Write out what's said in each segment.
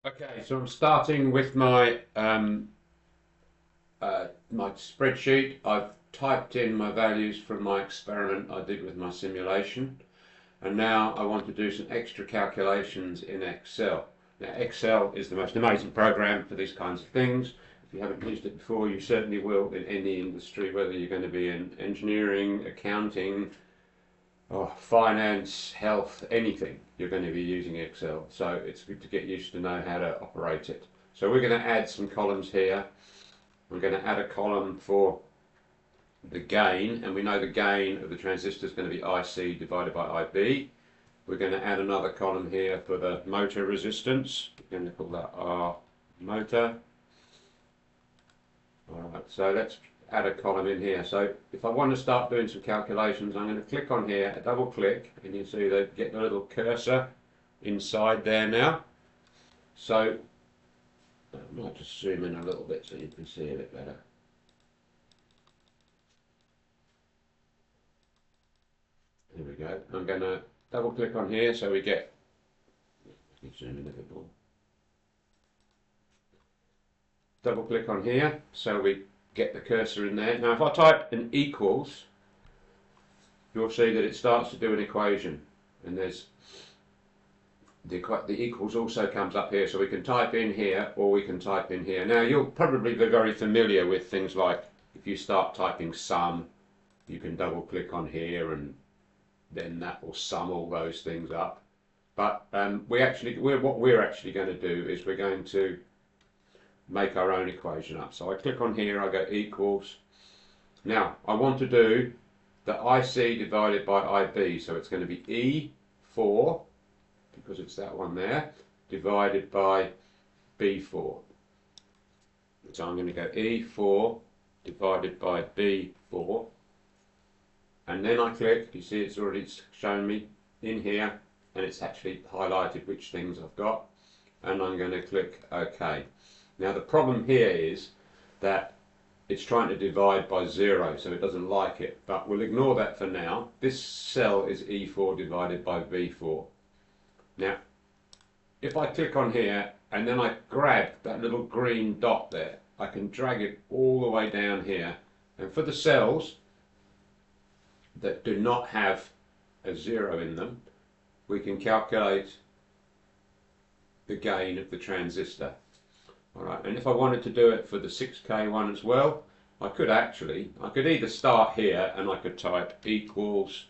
Okay, so I'm starting with my my spreadsheet. I've typed in my values from my experiment I did with my simulation, and now I want to do some extra calculations in Excel. Now, Excel is the most amazing program for these kinds of things. If you haven't used it before, you certainly will in any industry, whether you're going to be in engineering, accounting, finance, health, anything, you're going to be using Excel. So it's good to get used to know how to operate it. So we're going to add some columns here. We're going to add a column for the gain, and we know the gain of the transistor is going to be IC divided by IB. We're going to add another column here for the motor resistance. We're going to call that R motor. Alright, so let's add a column in here. So if I want to start doing some calculations, I'm going to click on here, double click, and you see they get the little cursor inside there now. So I might just zoom in a little bit so you can see a bit better. There we go. I'm going to double click on here so we get, zoom in a bit more. Double click on here so we get the cursor in there. Now if I type an equals, you'll see that it starts to do an equation, and there's the equals also comes up here, so we can type in here or we can type in here. Now you'll probably be very familiar with things like if you start typing sum, you can double click on here and then that will sum all those things up. But what we're actually going to do is we're going to make our own equation up. So I click on here, I go equals. Now I want to do the IC divided by IB, so it's going to be E4, because it's that one there, divided by B4. So I'm going to go E4 divided by B4, and then I click. You see it's already shown me in here, and it's actually highlighted which things I've got, and I'm going to click OK. Now the problem here is that it's trying to divide by 0, so it doesn't like it, but we'll ignore that for now. This cell is E4 divided by B4. Now if I click on here and then I grab that little green dot there, I can drag it all the way down here, and for the cells that do not have a 0 in them, we can calculate the gain of the transistor. Alright, and if I wanted to do it for the 6K one as well, I could either start here and I could type equals,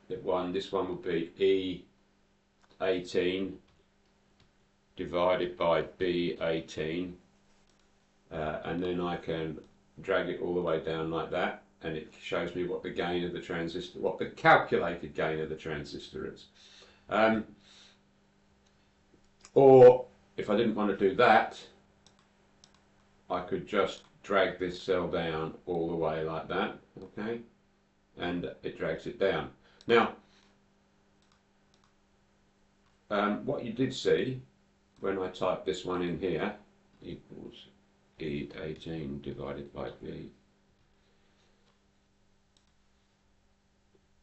this one would be E18 divided by B18, and then I can drag it all the way down like that, and it shows me what the gain of the transistor, what the calculated gain of the transistor is. Or if I didn't want to do that, I could just drag this cell down all the way like that, okay, and it drags it down. Now what you did see when I typed this one in here, equals E18 divided by B,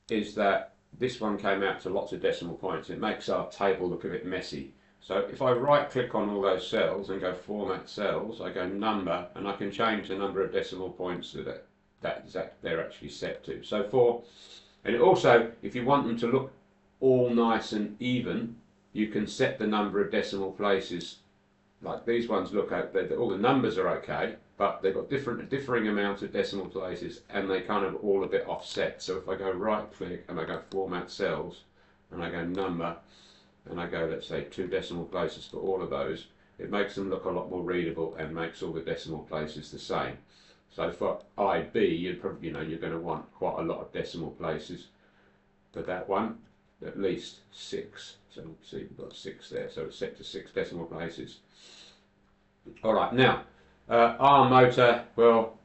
is that this one came out to lots of decimal points. It makes our table look a bit messy. So if I right click on all those cells and go format cells, I go number, and I can change the number of decimal points that they're actually set to. So and also if you want them to look all nice and even, you can set the number of decimal places. Like these ones look out, all the numbers are okay, but they've got differing amounts of decimal places, and they kind of all a bit offset. So if I go right click and I go format cells and I go number, and I go, let's say, 2 decimal places for all of those, it makes them look a lot more readable and makes all the decimal places the same. So for IB, you're going to want quite a lot of decimal places for that one, at least 6. So see, we've got 6 there, so it's set to 6 decimal places. All right, now R motor, well,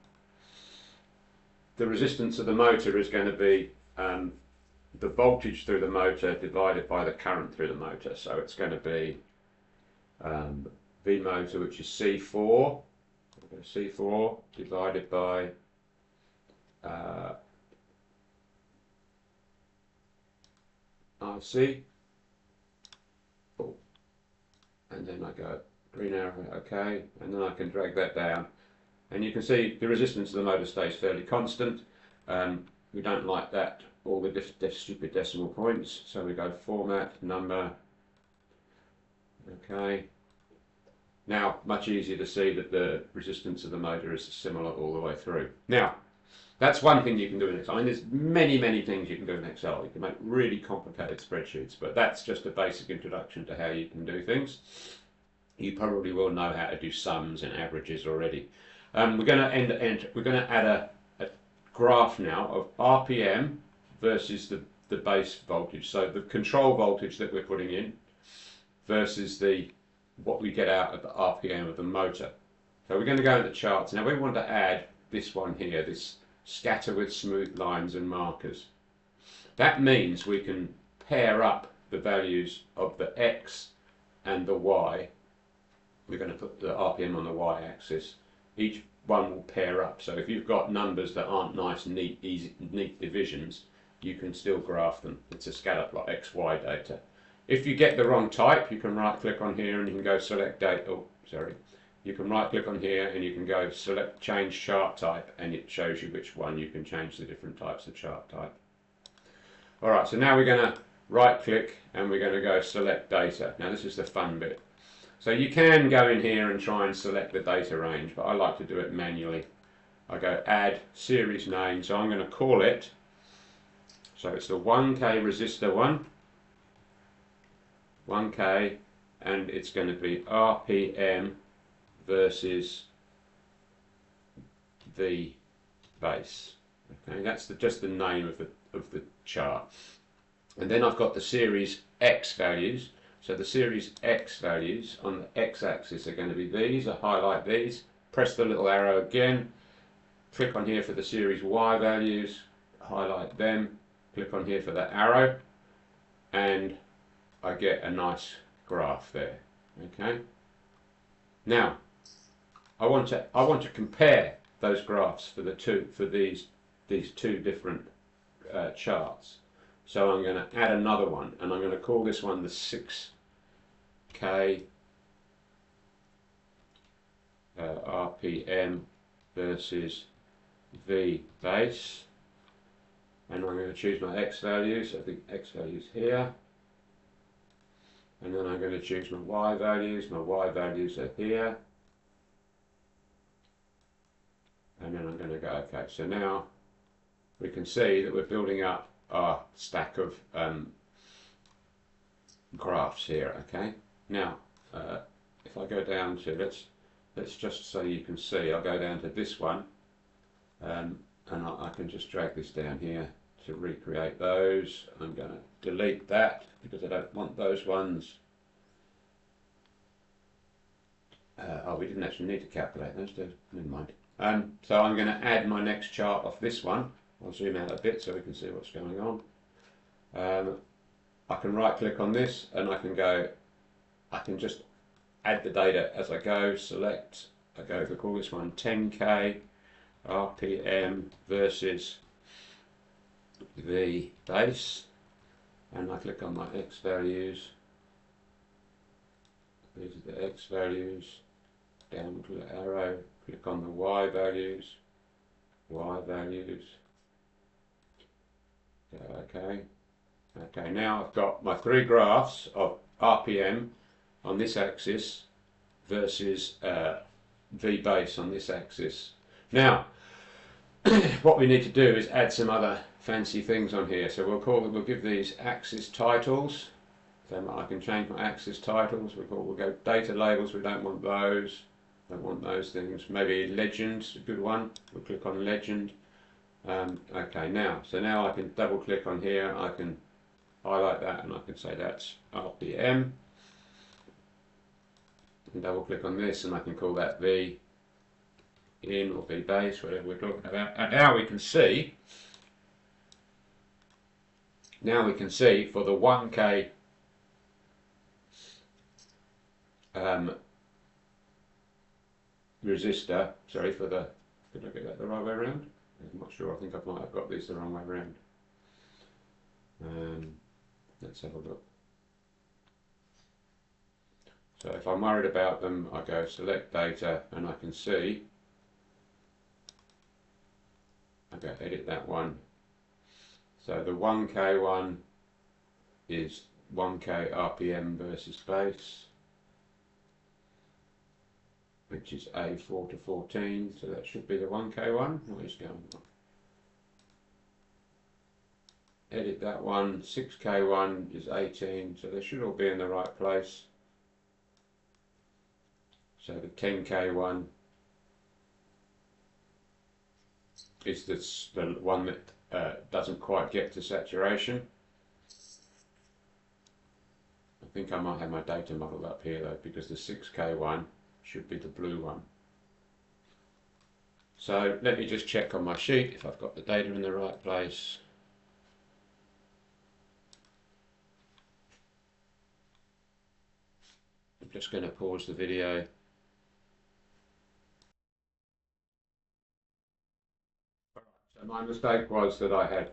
the resistance of the motor is going to be the voltage through the motor divided by the current through the motor. So it's going to be V motor, which is C4, C4 divided by IC. and then I go green arrow, okay, and then I can drag that down, and you can see the resistance of the motor stays fairly constant. We don't like that, all the stupid decimal points, so we go format, number, okay. Now, much easier to see that the resistance of the motor is similar all the way through. Now, that's one thing you can do in Excel. I mean, there's many, many things you can do in Excel. You can make really complicated spreadsheets, but that's just a basic introduction to how you can do things. You probably will know how to do sums and averages already. We're going to add a graph now of RPM versus the base voltage. So the control voltage that we're putting in versus what we get out of the RPM of the motor. So we're going to go into charts. Now we want to add this one here, this scatter with smooth lines and markers. That means we can pair up the values of the X and the Y. We're going to put the RPM on the Y axis. Each one will pair up. So if you've got numbers that aren't nice, neat, easy, neat divisions, you can still graph them. It's a scatter plot, XY data. If you get the wrong type, you can right click on here and you can go select date. Oh, sorry. You can right click on here and you can go select change chart type, and it shows you which one you can change the different types of chart type. Alright, so now we're going to right click and we're going to go select data. Now this is the fun bit. So you can go in here and try and select the data range, but I like to do it manually. I go add series name, so I'm going to call it, so it's the 1K resistor one, 1K, and it's going to be RPM versus the base. Okay, that's just the name of the chart. And then I've got the series X values. So the series X values on the X-axis are going to be these. I highlight these, press the little arrow again, click on here for the series Y values, highlight them, click on here for the arrow, and I get a nice graph there. Okay. Now, I want to compare those graphs for these two different charts. So I'm going to add another one, and I'm going to call this one the 6K RPM versus V base, and I'm going to choose my X values. I think X values here, and then I'm going to choose my Y values. My Y values are here, and then I'm going to go okay. So now we can see that we're building up our stack of graphs here. Okay. Now, if I go down to let's just so you can see, I'll go down to this one, and I can just drag this down here to recreate those. I'm going to delete that because I don't want those ones. Oh, we didn't actually need to calculate those, never mind. So I'm going to add my next chart off this one. I'll zoom out a bit so we can see what's going on. I can right click on this and I can just add the data as I go, select, I call this one 10K RPM versus the base, and I click on my X values. These are the X values, down to the arrow, click on the Y values, okay. Okay, now I've got my three graphs of RPM on this axis versus V base on this axis. Now, what we need to do is add some other fancy things on here. So we'll give these axis titles. So I can change my axis titles. We'll go data labels. We don't want those. Don't want those things. Maybe legend's a good one. We'll click on legend. Okay, now I can double click on here. I can highlight that and I can say that's RPM. And double click on this and I can call that V in or V base, whatever we're talking about. And now we can see for the 1K resistor, sorry, for the, did I get that the right way around? I'm not sure, I think I might have got these the wrong way around. Let's have a look. So if I'm worried about them, I go select data and I can see, I go edit that one. So the 1K one is 1K RPM versus base, which is A4 to 14, so that should be the 1K one. What is going on? Edit that one. 6K one is 18, so they should all be in the right place. So the 10K one is the one that doesn't quite get to saturation. I think I might have my data model up here though, because the 6K one should be the blue one. So let me just check on my sheet if I've got the data in the right place. I'm just going to pause the video. So my mistake was that I had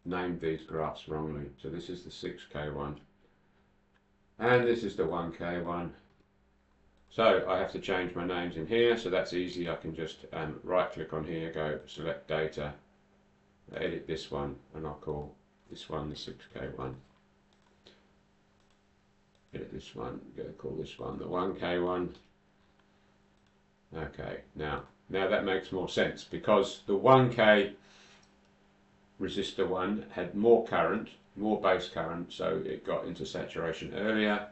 named these graphs wrongly. So this is the 6K one and this is the 1K one. So I have to change my names in here, so that's easy. I can just right click on here, go select data, edit this one, and I'll call this one the 6K one. Edit this one, go call this one the 1K one. Okay, now that makes more sense because the 1K resistor one had more current, more base current, so it got into saturation earlier.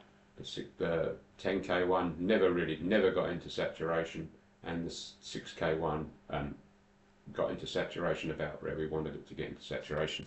The 10K one never got into saturation, and the 6K one got into saturation about where we wanted it to get into saturation.